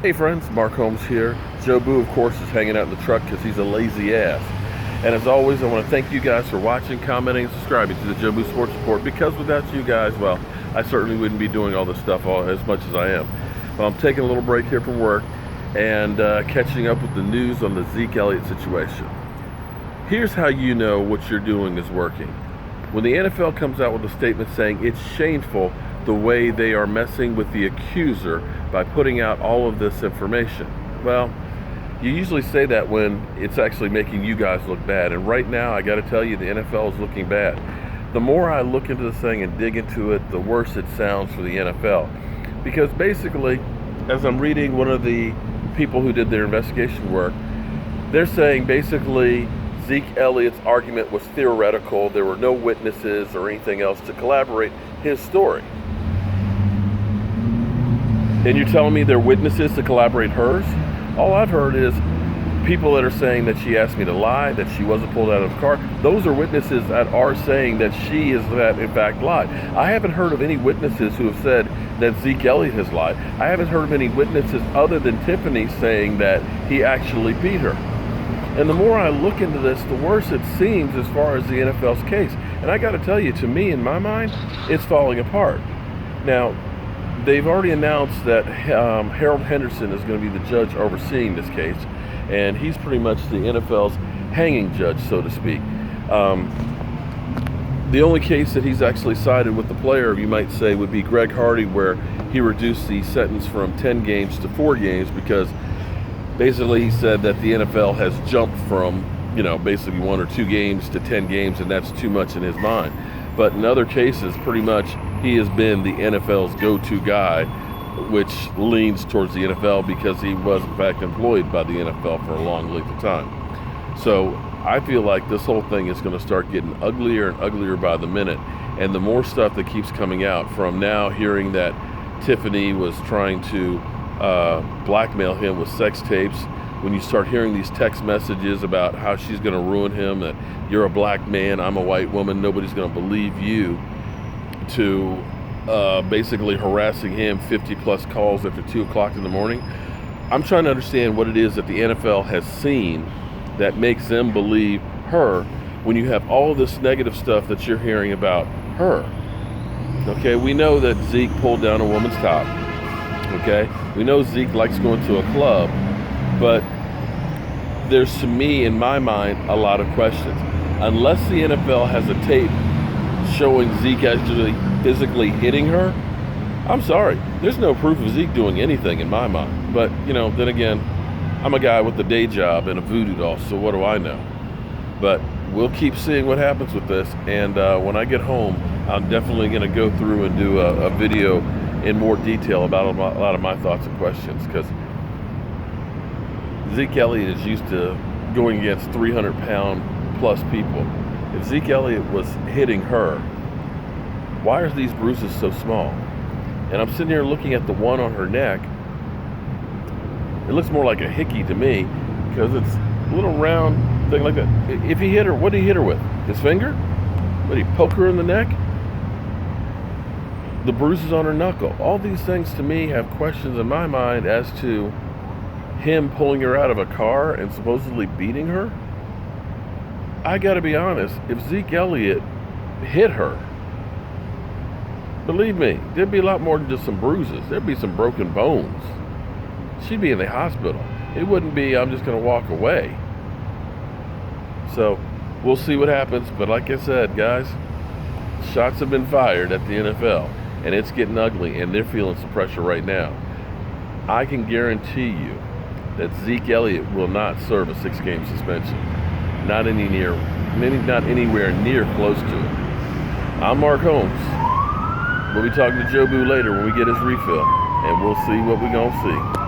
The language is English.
Hey friends, Mark Holmes here. Joe Boo, of course, is hanging out in the truck because he's a lazy ass. And as always, I want to thank you guys for watching, commenting, and subscribing to the Joe Boo Sports Report, because without you guys, well, I certainly wouldn't be doing all this stuff as much as I am. Well, I'm taking a little break here from work and catching up with the news on the Zeke Elliott situation. Here's how you know what you're doing is working. When the NFL comes out with a statement saying it's shameful the way they are messing with the accuser by putting out all of this information. Well, you usually say that when it's actually making you guys look bad. And right now, I got to tell you, the NFL is looking bad. The more I look into this thing and dig into it, the worse it sounds for the NFL. Because basically, as I'm reading one of the people who did their investigation work, they're saying basically Zeke Elliott's argument was theoretical. There were no witnesses or anything else to corroborate his story. And you're telling me there are witnesses to corroborate hers? All I've heard is people that are saying that she asked me to lie, that she wasn't pulled out of the car. Those are witnesses that are saying that she is that in fact lied. I haven't heard of any witnesses who have said that Zeke Elliott has lied. I haven't heard of any witnesses other than Tiffany saying that he actually beat her. And the more I look into this, the worse it seems as far as the NFL's case. And I got to tell you, to me, in my mind, it's falling apart. Now, they've already announced that Harold Henderson is going to be the judge overseeing this case, and he's pretty much the NFL's hanging judge, so to speak. The only case that he's actually sided with the player, you might say, would be Greg Hardy, where he reduced the sentence from 10 games to 4 games because basically he said that the NFL has jumped from, basically 1 or 2 games to 10 games, and that's too much in his mind. But in other cases, pretty much he has been the NFL's go-to guy, which leans towards the NFL because he was in fact employed by the NFL for a long length of time. So I feel like this whole thing is going to start getting uglier and uglier by the minute. And the more stuff that keeps coming out, from now hearing that Tiffany was trying to blackmail him with sex tapes, when you start hearing these text messages about how she's going to ruin him, that you're a black man, I'm a white woman, nobody's going to believe you, to basically harassing him 50 plus calls after 2 o'clock in the morning. I'm trying to understand what it is that the NFL has seen that makes them believe her when you have all this negative stuff that you're hearing about her. Okay, we know that Zeke pulled down a woman's top. Okay, we know Zeke likes going to a club, but there's, to me, in my mind, a lot of questions. Unless the NFL has a tape showing Zeke actually physically hitting her, I'm sorry, there's no proof of Zeke doing anything in my mind. But, then again, I'm a guy with a day job and a voodoo doll, so what do I know? But we'll keep seeing what happens with this, and when I get home, I'm definitely going to go through and do a video in more detail about a lot of my thoughts and questions, because Zeke Elliott is used to going against 300-pound plus people. If Zeke Elliott was hitting her, why are these bruises so small? And I'm sitting here looking at the one on her neck. It looks more like a hickey to me, because it's a little round thing like that. If he hit her, what did he hit her with? His finger? What, did he poke her in the neck? The bruises on her knuckle. All these things, to me, have questions in my mind as to him pulling her out of a car and supposedly beating her. I gotta be honest, if Zeke Elliott hit her, believe me, there'd be a lot more than just some bruises. There'd be some broken bones. She'd be in the hospital. It wouldn't be, I'm just gonna walk away. So we'll see what happens, but like I said, guys, shots have been fired at the NFL, and it's getting ugly, and they're feeling some pressure right now. I can guarantee you that Zeke Elliott will not serve a 6-game suspension. Not anywhere near close to it. I'm Mark Holmes. We'll be talking to Joe Boo later when we get his refill, and we'll see what we're gonna see.